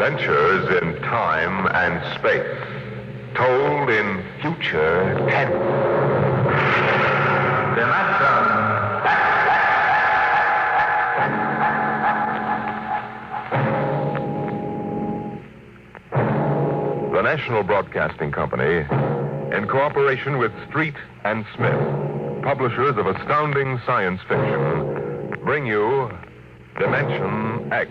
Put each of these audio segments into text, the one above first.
Adventures in time and space, told in future tense. The National Broadcasting Company, in cooperation with Street and Smith, publishers of astounding science fiction, bring you Dimension X.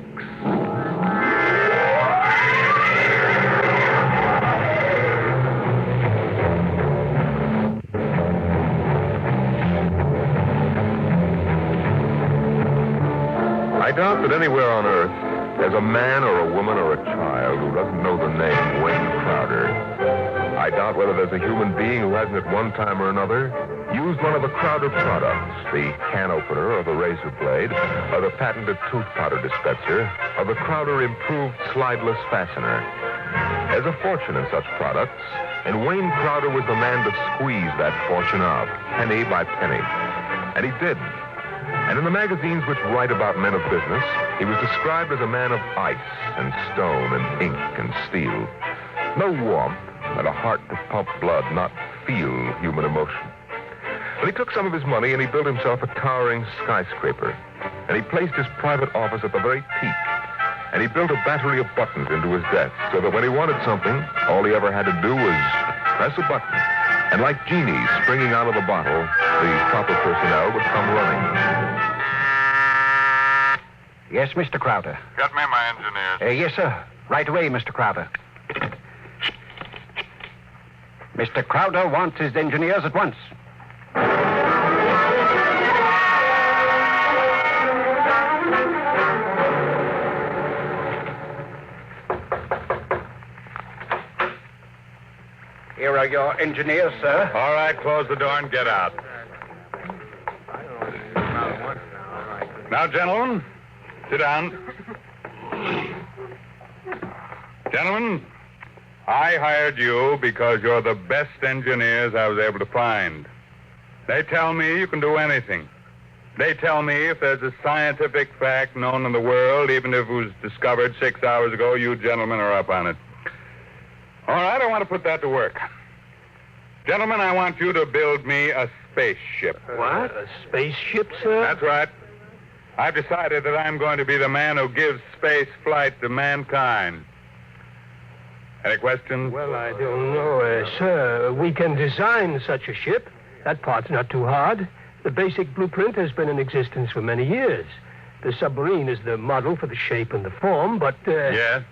I doubt that anywhere on Earth there's a man or a woman or a child who doesn't know the name Wayne Crowder. I doubt whether there's a human being who hasn't at one time or another used one of the Crowder products, the can opener or the razor blade, or the patented tooth powder dispenser, or the Crowder improved slideless fastener. There's a fortune in such products, and Wayne Crowder was the man to squeeze that fortune out, penny by penny. And he did. And in the magazines which write about men of business, he was described as a man of ice and stone and ink and steel. No warmth, and a heart to pump blood, not feel human emotion. But he took some of his money and he built himself a towering skyscraper. And he placed his private office at the very peak. And he built a battery of buttons into his desk so that when he wanted something, all he ever had to do was press a button. And like genies springing out of a bottle, the proper personnel would come running. Yes, Mr. Crowder. Get me my engineers. Yes, sir. Right away, Mr. Crowder. Mr. Crowder wants his engineers at once. Here are your engineers, sir. All right, close the door and get out. Now, gentlemen, sit down. Gentlemen, I hired you because you're the best engineers I was able to find. They tell me you can do anything. They tell me if there's a scientific fact known in the world, even if it was discovered 6 hours ago, you gentlemen are up on it. All right, I want to put that to work. Gentlemen, I want you to build me a spaceship. What? A spaceship, sir? That's right. I've decided that I'm going to be the man who gives space flight to mankind. Any questions? Well, I don't know, sir. We can design such a ship. That part's not too hard. The basic blueprint has been in existence for many years. The submarine is the model for the shape and the form, but... Yes?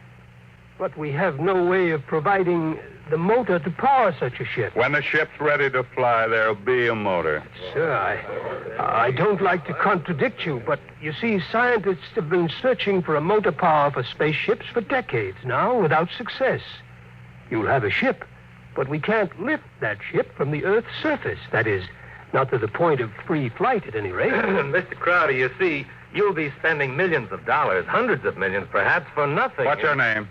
But we have no way of providing the motor to power such a ship. When the ship's ready to fly, there'll be a motor. Sir, I don't like to contradict you, but you see, scientists have been searching for a motor power for spaceships for decades now without success. You'll have a ship, but we can't lift that ship from the Earth's surface. That is, not to the point of free flight at any rate. Mr. Crowder, you see, you'll be spending millions of dollars, hundreds of millions perhaps, for nothing. What's your name?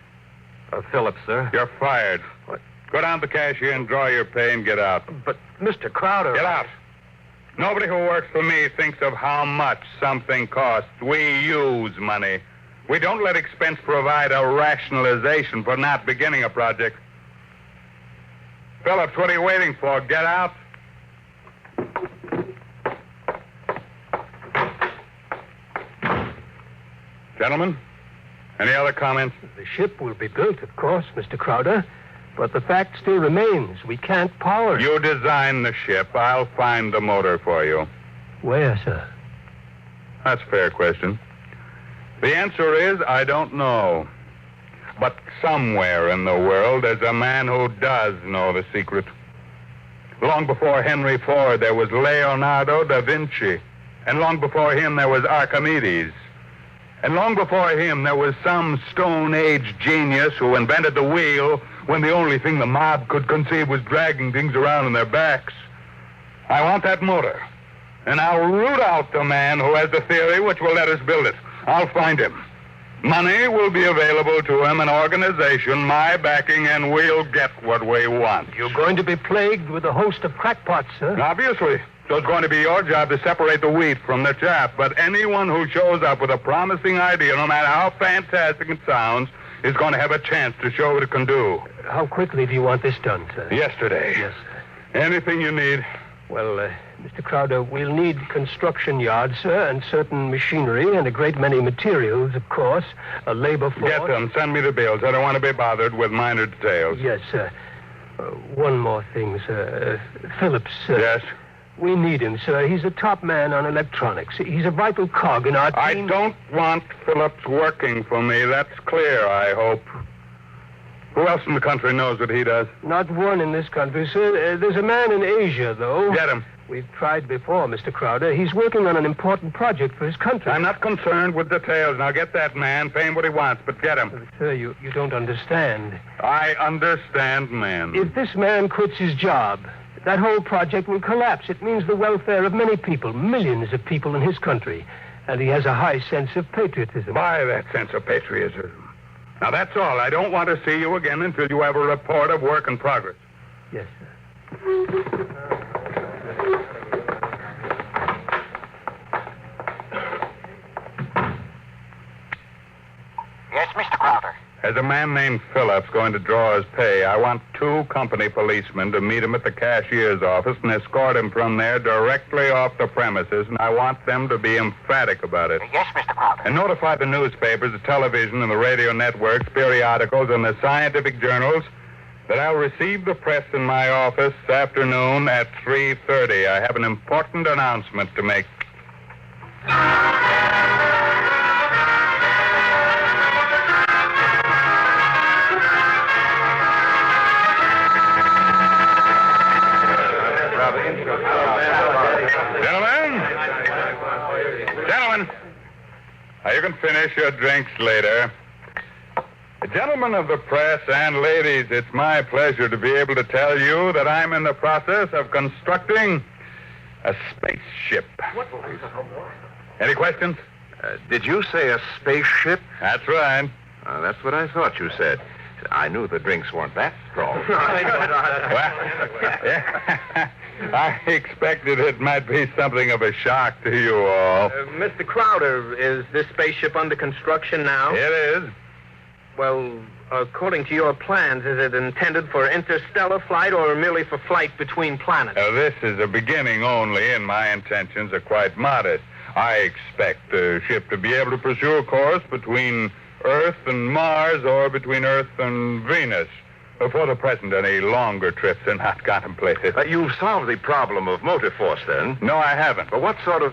Phillips, sir. You're fired. What? Go down to the cashier and draw your pay and get out. But, Mr. Crowder... Get out. Nobody who works for me thinks of how much something costs. We use money. We don't let expense provide a rationalization for not beginning a project. Phillips, what are you waiting for? Get out. Gentlemen, any other comments? The ship will be built, of course, Mr. Crowder, but the fact still remains. We can't power it. You design the ship. I'll find the motor for you. Where, sir? That's a fair question. The answer is, I don't know. But somewhere in the world, there's a man who does know the secret. Long before Henry Ford, there was Leonardo da Vinci. And long before him, there was Archimedes. And long before him, there was some Stone Age genius who invented the wheel when the only thing the mob could conceive was dragging things around on their backs. I want that motor. And I'll root out the man who has the theory which will let us build it. I'll find him. Money will be available to him, an organization, my backing, and we'll get what we want. You're going to be plagued with a host of crackpots, sir. Obviously. So it's going to be your job to separate the wheat from the chaff. But anyone who shows up with a promising idea, no matter how fantastic it sounds, is going to have a chance to show what it can do. How quickly do you want this done, sir? Yesterday. Yes, sir. Anything you need. Well, Mr. Crowder, we'll need construction yards, sir, and certain machinery, and a great many materials, of course. A labor force. Get them. Send me the bills. I don't want to be bothered with minor details. Yes, sir. One more thing, sir. Phillips, sir. Yes? We need him, sir. He's a top man on electronics. He's a vital cog in our team. I don't want Phillips working for me. That's clear, I hope. Who else in the country knows what he does? Not one in this country, sir. There's a man in Asia, though. Get him. We've tried before, Mr. Crowder. He's working on an important project for his country. I'm not concerned with details. Now get that man, pay him what he wants, but get him. Sir, you don't understand. I understand, man. If this man quits his job, that whole project will collapse. It means the welfare of many people, millions of people in his country. And he has a high sense of patriotism. By that sense of patriotism. Now, that's all. I don't want to see you again until you have a report of work in progress. Yes, sir. Yes, Mr. Crowder. As a man named Phillips going to draw his pay, I want 2 company policemen to meet him at the cashier's office and escort him from there directly off the premises, and I want them to be emphatic about it. Yes, Mr. Crowder. And notify the newspapers, the television, and the radio networks, periodicals, and the scientific journals that I'll receive the press in my office this afternoon at 3:30. I have an important announcement to make. Gentlemen, now you can finish your drinks later. Gentlemen of the press and ladies, it's my pleasure to be able to tell you that I'm in the process of constructing a spaceship. Any questions? Did you say a spaceship? That's right. That's what I thought you said. I knew the drinks weren't that strong. Well, yeah, I expected it might be something of a shock to you all. Mr. Crowder, is this spaceship under construction now? It is. Well, according to your plans, is it intended for interstellar flight or merely for flight between planets? This is a beginning only, and my intentions are quite modest. I expect the ship to be able to pursue a course between Earth and Mars or between Earth and Venus. For the present, any longer trips are not contemplated. You've solved the problem of motor force, then? No, I haven't. But what sort of...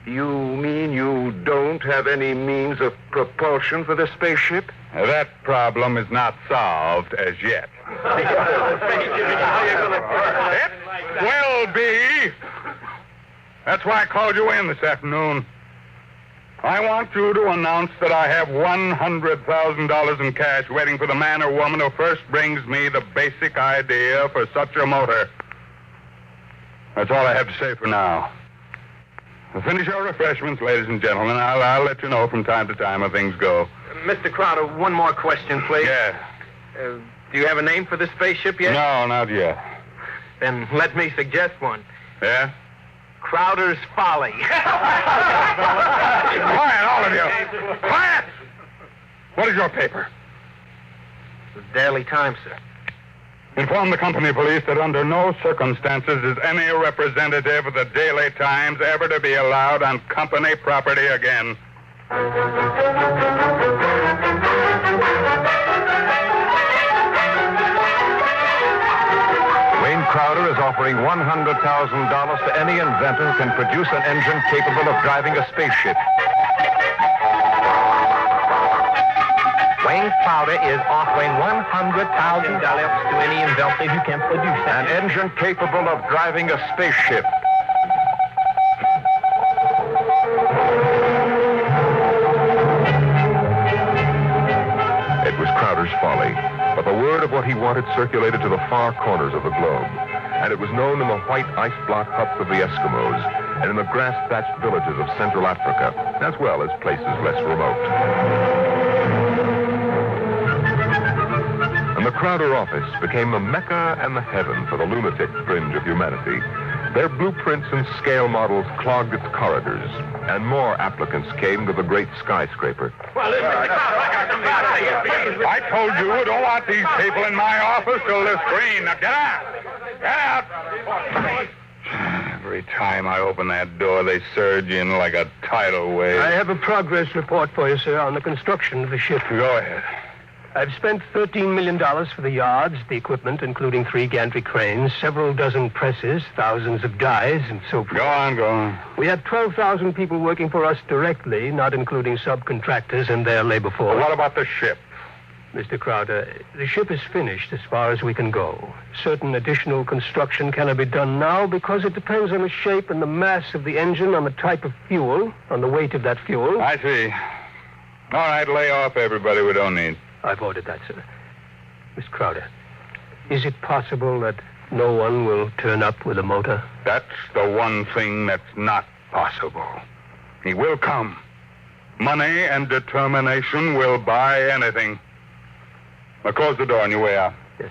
You mean you don't have any means of propulsion for the spaceship? That problem is not solved as yet. It will be. That's why I called you in this afternoon. I want you to announce that I have $100,000 in cash waiting for the man or woman who first brings me the basic idea for such a motor. That's all I have to say for now. Finish your refreshments, ladies and gentlemen. I'll let you know from time to time how things go. Mr. Crowder, one more question, please. Yeah. Do you have a name for the spaceship yet? No, not yet. Then let me suggest one. Yeah? Crowder's Folly. Quiet, all of you. Quiet! What is your paper? The Daily Times, sir. Inform the company police that under no circumstances is any representative of the Daily Times ever to be allowed on company property again. Wayne Crowder is offering $100,000 to any inventor who can produce an engine capable of driving a spaceship. Wayne Crowder is offering $100,000 to any inventor who can produce An engine capable of driving a spaceship. It was Crowder's Folly, but the word of what he wanted circulated to the far corners of the globe, and it was known in the white ice block huts of the Eskimos and in the grass-thatched villages of Central Africa, as well as places less remote. And the Crowder office became the Mecca and the heaven for the lunatic fringe of humanity. Their blueprints and scale models clogged its corridors, and more applicants came to the great skyscraper. I told you, don't want these people in my office till they're screened. Now get out! Get out! Every time I open that door, they surge in like a tidal wave. I have a progress report for you, sir, on the construction of the ship. Go ahead. I've spent $13 million for the yards, the equipment, including 3 gantry cranes, several dozen presses, thousands of dies, and so forth. Go on. We have 12,000 people working for us directly, not including subcontractors and their labor force. What about the ship? Mr. Crowder, the ship is finished as far as we can go. Certain additional construction cannot be done now because it depends on the shape and the mass of the engine, on the type of fuel, on the weight of that fuel. I see. All right, lay off everybody we don't need. I've ordered that, sir. Miss Crowder, is it possible that no one will turn up with a motor? That's the one thing that's not possible. He will come. Money and determination will buy anything. Now close the door on your way out. Yes.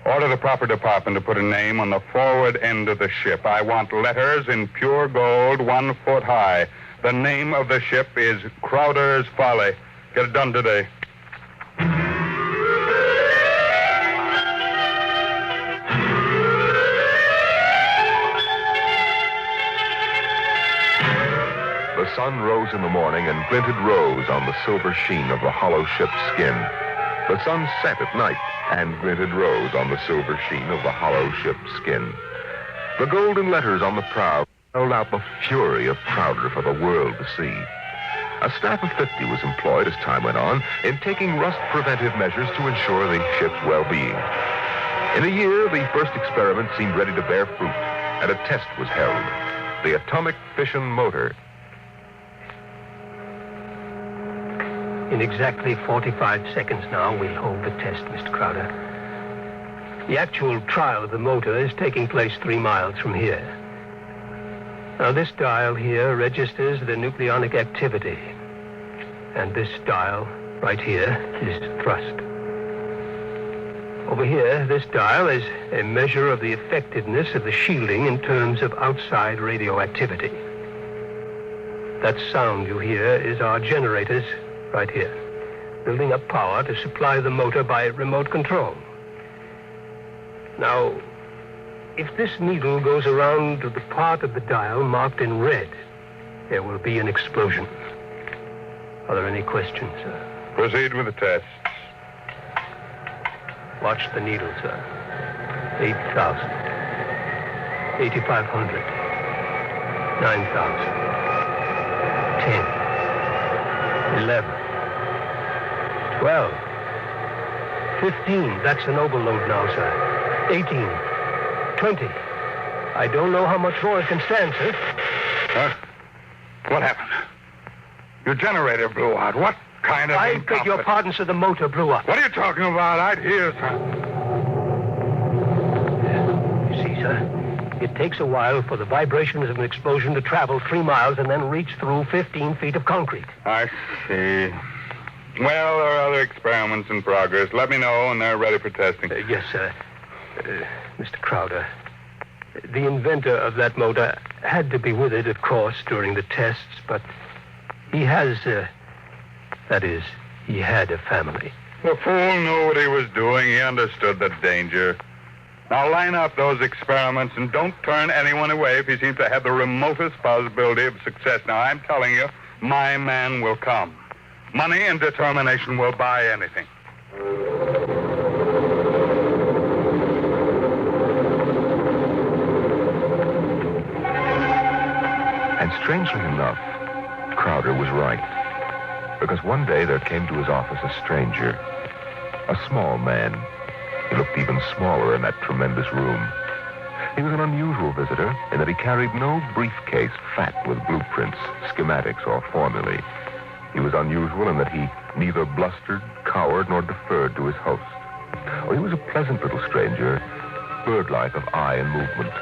Order the proper department to put a name on the forward end of the ship. I want letters in pure gold 1 foot high. The name of the ship is Crowder's Folly. Get it done today. The sun rose in the morning and glinted rose on the silver sheen of the hollow ship's skin. The sun set at night and glinted rose on the silver sheen of the hollow ship's skin. The golden letters on the prow held out the fury of Crowder for the world to see. A staff of 50 was employed as time went on in taking rust-preventive measures to ensure the ship's well-being. In a year, the first experiment seemed ready to bear fruit, and a test was held. The atomic fission motor. In exactly 45 seconds now, we'll hold the test, Mr. Crowder. The actual trial of the motor is taking place 3 miles from here. Now, this dial here registers the nucleonic activity. And this dial, right here, is thrust. Over here, this dial is a measure of the effectiveness of the shielding in terms of outside radioactivity. That sound you hear is our generators right here, building up power to supply the motor by remote control. Now, if this needle goes around to the part of the dial marked in red, there will be an explosion. Are there any questions, sir? Proceed with the tests. Watch the needle, sir. 8,000. 8,500. 9,000. 10. 11. 12. 15. That's an overload now, sir. 18. 20. I don't know how much more it can stand, sir. What happened? Your generator blew out. What kind of I beg your pardon, sir. The motor blew up. What are you talking about? I'd hear, sir. You see, sir, it takes a while for the vibrations of an explosion to travel 3 miles and then reach through 15 feet of concrete. I see. Well, there are other experiments in progress. Let me know when they're ready for testing. Yes, sir. Mr. Crowder, the inventor of that motor had to be with it, of course, during the tests, but he has, that is, he had a family. The fool knew what he was doing. He understood the danger. Now line up those experiments and don't turn anyone away if he seems to have the remotest possibility of success. Now, I'm telling you, my man will come. Money and determination will buy anything. And strangely enough, Crowder was right. Because one day there came to his office a stranger, a small man. He looked even smaller in that tremendous room. He was an unusual visitor in that he carried no briefcase fat with blueprints, schematics, or formulae. He was unusual in that he neither blustered, cowered, nor deferred to his host. Oh, he was a pleasant little stranger, bird-like of eye and movement,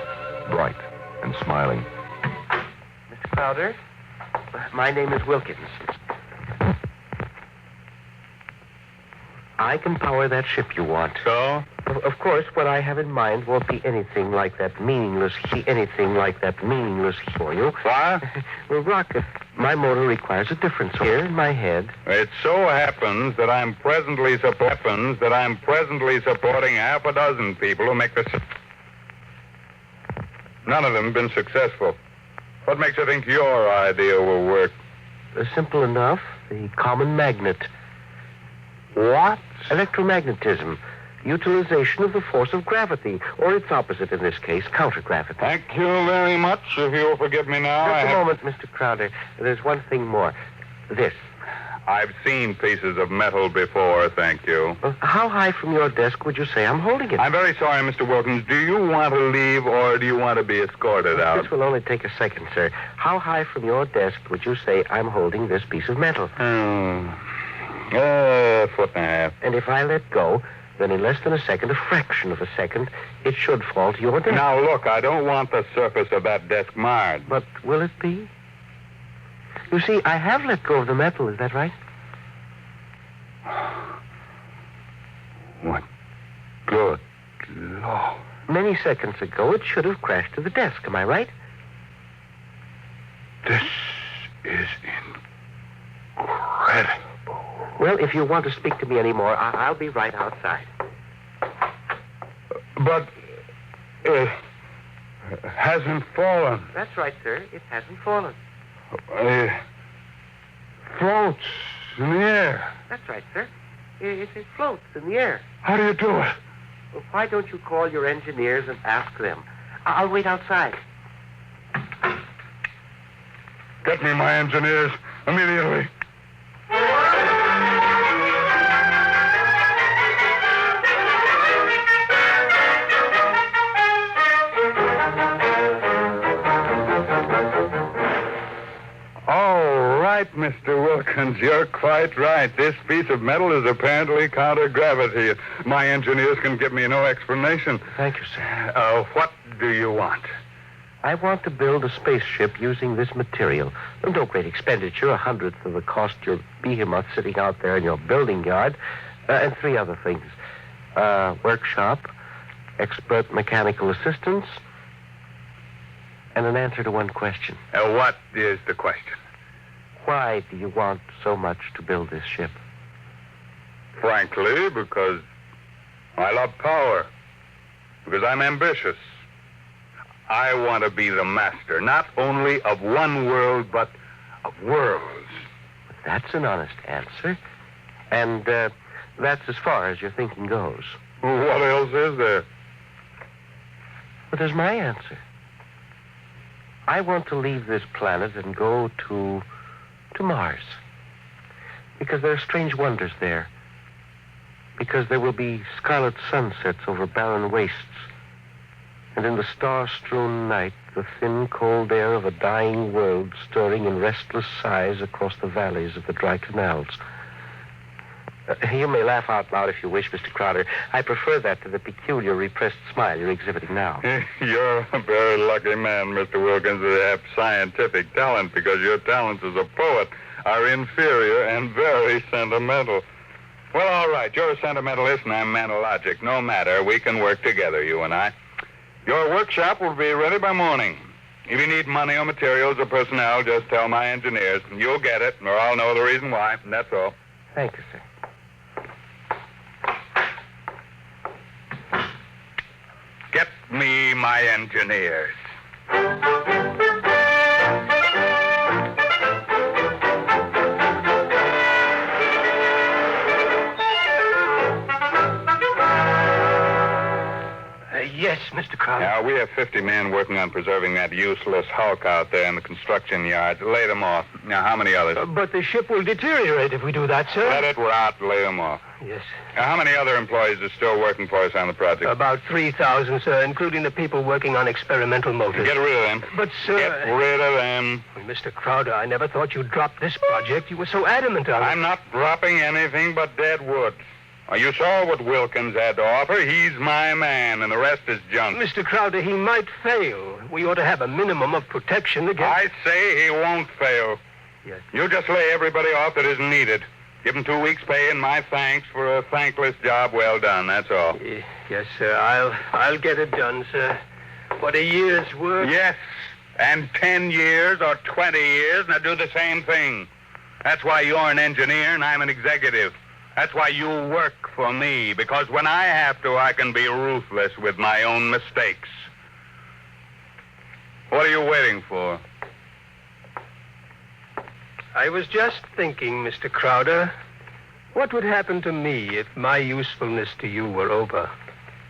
bright and smiling. Mr. Crowder, my name is Wilkins. I can power that ship you want. So? Of course, what I have in mind won't be anything like that meaningless for you. What? Well, Rock, my motor requires a difference here in my head. It so happens that I'm presently supporting half a dozen people who make this. None of them have been successful. What makes you think your idea will work? Simple enough. The common magnet. What? Electromagnetism. Utilization of the force of gravity, or its opposite in this case, countergravity. Thank you very much. If you'll forgive me now. Just a moment, Mr. Crowder. There's one thing more. This. I've seen pieces of metal before, thank you. How high from your desk would you say I'm holding it? I'm very sorry, Mr. Wilkins. Do you want to leave or do you want to be escorted out? This will only take a second, sir. How high from your desk would you say I'm holding this piece of metal? A foot and a half. And if I let go, then in less than a second, a fraction of a second, it should fall to your desk. Now, look, I don't want the surface of that desk marred. But will it be? You see, I have let go of the metal, is that right? What good Lord. Many seconds ago, it should have crashed to the desk, am I right? This is incredible. Well, if you want to speak to me anymore, I'll be right outside. But it hasn't fallen. That's right, sir. It hasn't fallen. It floats in the air. That's right, sir. It floats in the air. How do you do it? Well, why don't you call your engineers and ask them? I'll wait outside. Get me my engineers immediately. Mr. Wilkins, you're quite right. This piece of metal is apparently counter-gravity. My engineers can give me no explanation. Thank you, sir. What do you want? I want to build a spaceship using this material. No great expenditure, 1/100th of the cost your behemoth sitting out there in your building yard, and 3 other things. Workshop, expert mechanical assistance, and an answer to one question. What is the question? Why do you want so much to build this ship? Frankly, because I love power. Because I'm ambitious. I want to be the master, not only of one world, but of worlds. That's an honest answer. And that's as far as your thinking goes. What else is there? But there's my answer. I want to leave this planet and go to Mars. Because there are strange wonders there. Because there will be scarlet sunsets over barren wastes. And in the star-strewn night, the thin, cold air of a dying world stirring in restless sighs across the valleys of the dry canals. You may laugh out loud if you wish, Mr. Crowder. I prefer that to the peculiar repressed smile you're exhibiting now. You're a very lucky man, Mr. Wilkins, to have scientific talent, because your talents as a poet are inferior and very sentimental. Well, all right, you're a sentimentalist and I'm manologic. No matter, we can work together, you and I. Your workshop will be ready by morning. If you need money or materials or personnel, just tell my engineers. You'll get it, or I'll know the reason why, and that's all. Thank you, sir. Get me my engineers. Yes, Mr. Crowder. Now, we have 50 men working on preserving that useless hulk out there in the construction yards. Lay them off. Now, how many others? But the ship will deteriorate if we do that, sir. Let it rot. Lay them off. Yes. Now, how many other employees are still working for us on the project? About 3,000, sir, including the people working on experimental motors. Get rid of them. But, sir... Get rid of them. Well, Mr. Crowder, I never thought you'd drop this project. You were so adamant on it. I'm not dropping anything but dead wood. Now, you saw what Wilkins had to offer. He's my man, and the rest is junk. Mr. Crowder, he might fail. We ought to have a minimum of protection against... I say he won't fail. Yes. You just lay everybody off that isn't needed. Give him 2 weeks' pay and my thanks for a thankless job well done, that's all. Yes, sir. I'll get it done, sir. What a year's work. Yes, and 10 years or 20 years, now do the same thing. That's why you're an engineer and I'm an executive. That's why you work for me, because when I have to, I can be ruthless with my own mistakes. What are you waiting for? I was just thinking, Mr. Crowder, what would happen to me if my usefulness to you were over?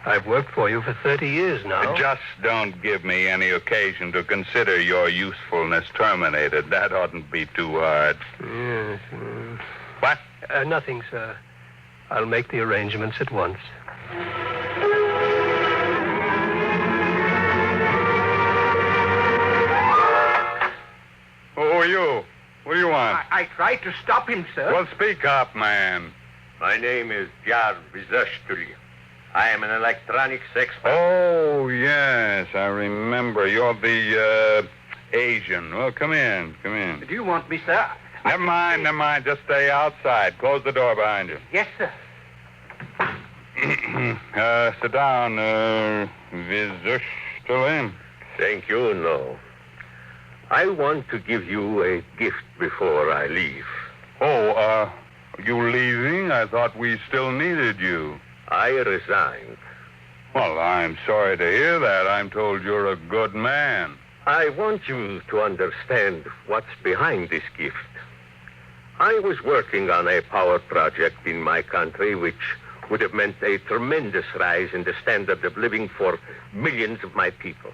I've worked for you for 30 years now. Just don't give me any occasion to consider your usefulness terminated. That oughtn't be too hard. Yes. What? Nothing, sir. I'll make the arrangements at once. Who are you? What do you want? I tried to stop him, sir. Well, speak up, man. My name is Yesteryear. I am an electronics expert. Oh, yes, I remember. You're the, Asian. Well, come in. Do you want me, sir? Never mind. Just stay outside. Close the door behind you. Yes, sir. Sit down, Yesteryear. Thank you, no. I want to give you a gift before I leave. Oh, you leaving? I thought we still needed you. I resigned. Well, I'm sorry to hear that. I'm told you're a good man. I want you to understand what's behind this gift. I was working on a power project in my country which would have meant a tremendous rise in the standard of living for millions of my people.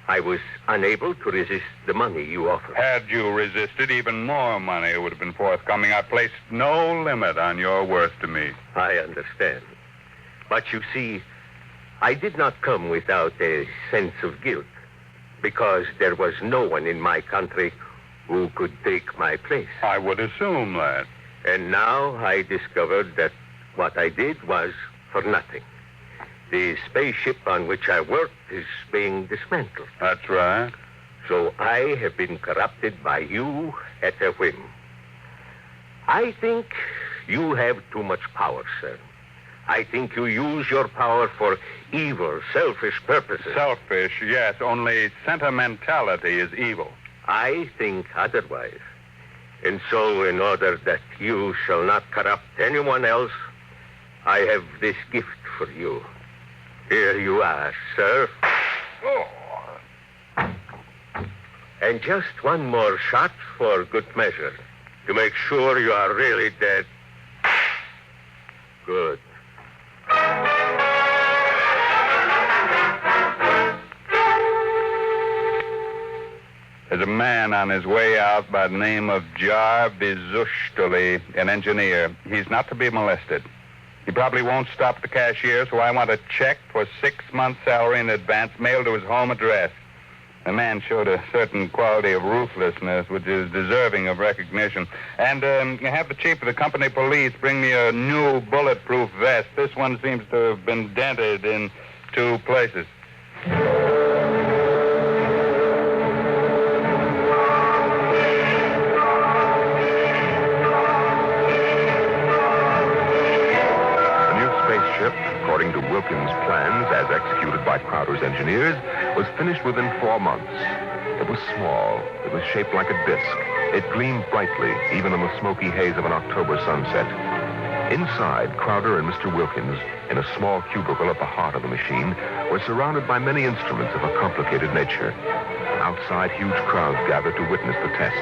I was unable to resist the money you offered. Had you resisted, even more money would have been forthcoming. I placed no limit on your worth to me. I understand. But you see, I did not come without a sense of guilt, because there was no one in my country who could take my place. I would assume that. And now I discovered that what I did was for nothing. The spaceship on which I worked is being dismantled. That's right. So I have been corrupted by you at a whim. I think you have too much power, sir. I think you use your power for evil, selfish purposes. Selfish, yes. Only sentimentality is evil. I think otherwise. And so, in order that you shall not corrupt anyone else, I have this gift for you. Here you are, sir. Oh. And just one more shot for good measure, to make sure you are really dead. Good. There's a man on his way out by the name of Yesteryear, an engineer. He's not to be molested. He probably won't stop at the cashier, so I want a check for 6 months' salary in advance mailed to his home address. The man showed a certain quality of ruthlessness which is deserving of recognition. And have the chief of the company police bring me a new bulletproof vest. This one seems to have been dented in 2 places. According to Wilkins' plans, as executed by Crowder's engineers, was finished within 4 months. It was small. It was shaped like a disc. It gleamed brightly, even in the smoky haze of an October sunset. Inside, Crowder and Mr. Wilkins, in a small cubicle at the heart of the machine, were surrounded by many instruments of a complicated nature. Outside, huge crowds gathered to witness the test.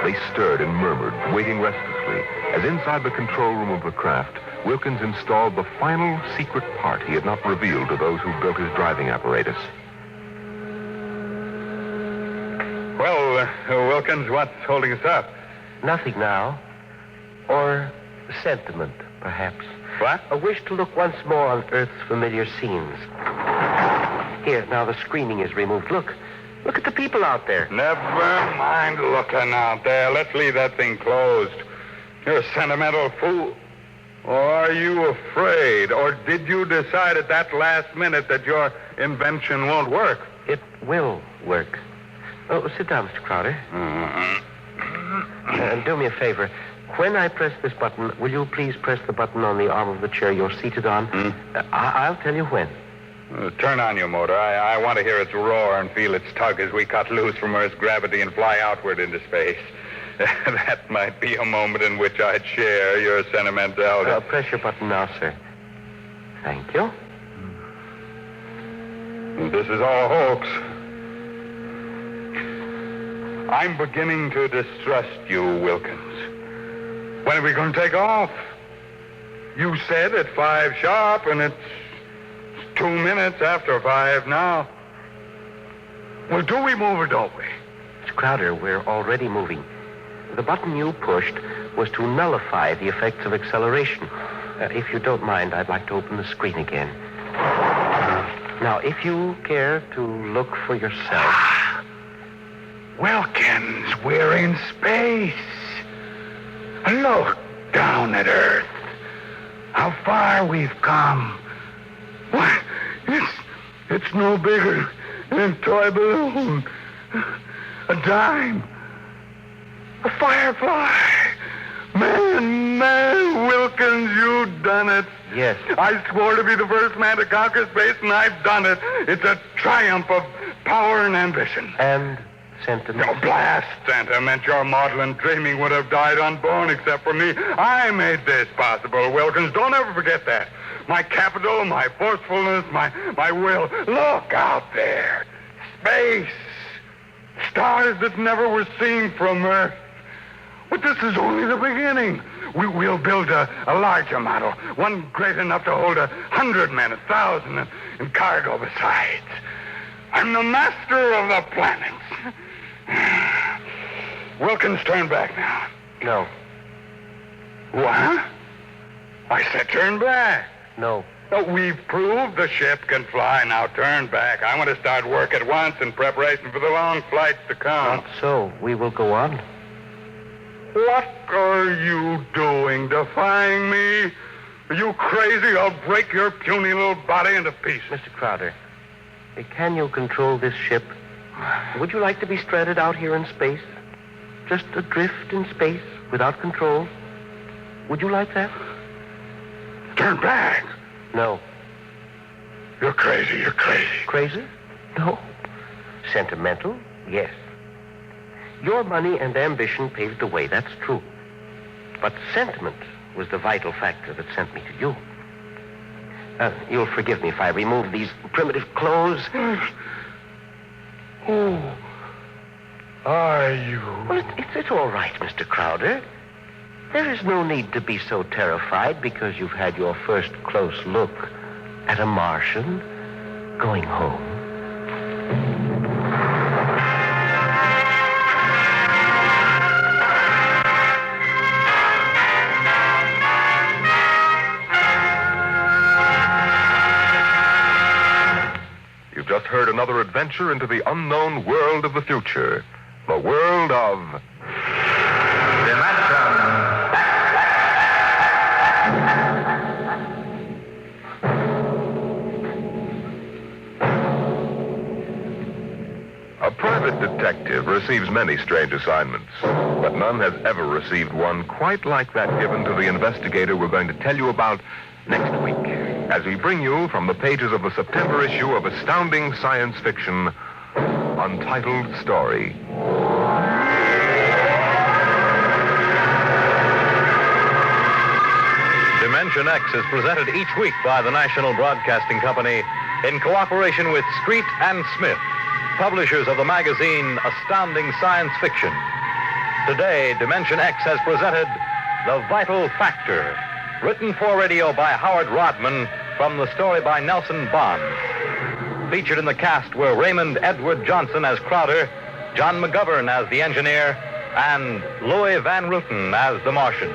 They stirred and murmured, waiting restlessly, as inside the control room of the craft, Wilkins installed the final secret part he had not revealed to those who built his driving apparatus. Well, Wilkins, what's holding us up? Nothing now. Or sentiment, perhaps. What? A wish to look once more on Earth's familiar scenes. Here, now the screening is removed. Look at the people out there. Never mind looking out there. Let's leave that thing closed. You're a sentimental fool. Or are you afraid? Or did you decide at that last minute that your invention won't work? It will work. Oh, sit down, Mr. Crowder. And do me a favor. When I press this button, will you please press the button on the arm of the chair you're seated on? I'll tell you when. Turn on your motor. I want to hear its roar and feel its tug as we cut loose from Earth's gravity and fly outward into space. That might be a moment in which I'd share your sentimentality. Press your button now, sir. Thank you. This is all hoax. I'm beginning to distrust you, Wilkins. When are we going to take off? You said at 5 sharp, and it's 2 minutes after 5 now. Well, do we move or don't we? Mr. Crowder, we're already moving. The button you pushed was to nullify the effects of acceleration. If you don't mind, I'd like to open the screen again. Now, if you care to look for yourself... Wilkins, we're in space. Look down at Earth. How far we've come. Why, it's no bigger than a toy balloon. A dime. A firefly. Man, Wilkins, you done it. Yes. I swore to be the first man to conquer space, and I've done it. It's a triumph of power and ambition. And sentiment? No, blast sentiment. Your maudlin dreaming would have died unborn except for me. I made this possible, Wilkins. Don't ever forget that. My capital, my forcefulness, my will. Look out there. Space. Stars that never were seen from Earth. But this is only the beginning. We'll build a larger model, one great enough to hold 100 men, 1,000, and cargo besides. I'm the master of the planets. Wilkins, turn back now. No. What? I said turn back. No. We've proved the ship can fly. Now turn back. I want to start work at once in preparation for the long flights to come. Not so. We will go on. What are you doing, defying me? Are you crazy? I'll break your puny little body into pieces. Mr. Crowder, can you control this ship? Would you like to be stranded out here in space? Just adrift in space without control? Would you like that? Turn back. No. You're crazy. Crazy? No. Sentimental? Yes. Your money and ambition paved the way, that's true. But sentiment was the vital factor that sent me to you. You'll forgive me if I remove these primitive clothes. Who are you? Well, it's all right, Mr. Crowder. There is no need to be so terrified because you've had your first close look at a Martian going home. You've just heard another adventure into the unknown world of the future. The world of... A private detective receives many strange assignments, but none has ever received one quite like that given to the investigator we're going to tell you about next week, as we bring you from the pages of the September issue of Astounding Science Fiction, Untitled Story. Dimension X is presented each week by the National Broadcasting Company in cooperation with Street and Smith, publishers of the magazine Astounding Science Fiction. Today, Dimension X has presented The Vital Factor, written for radio by Howard Rodman from the story by Nelson Bond. Featured in the cast were Raymond Edward Johnson as Crowder, John McGovern as the engineer, and Louis Van Ruten as the Martian.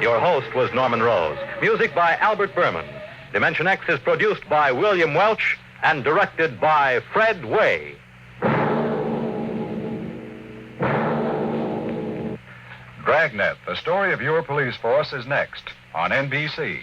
Your host was Norman Rose. Music by Albert Berman. Dimension X is produced by William Welch and directed by Fred Way. Dragnet, the story of your police force, is next on NBC.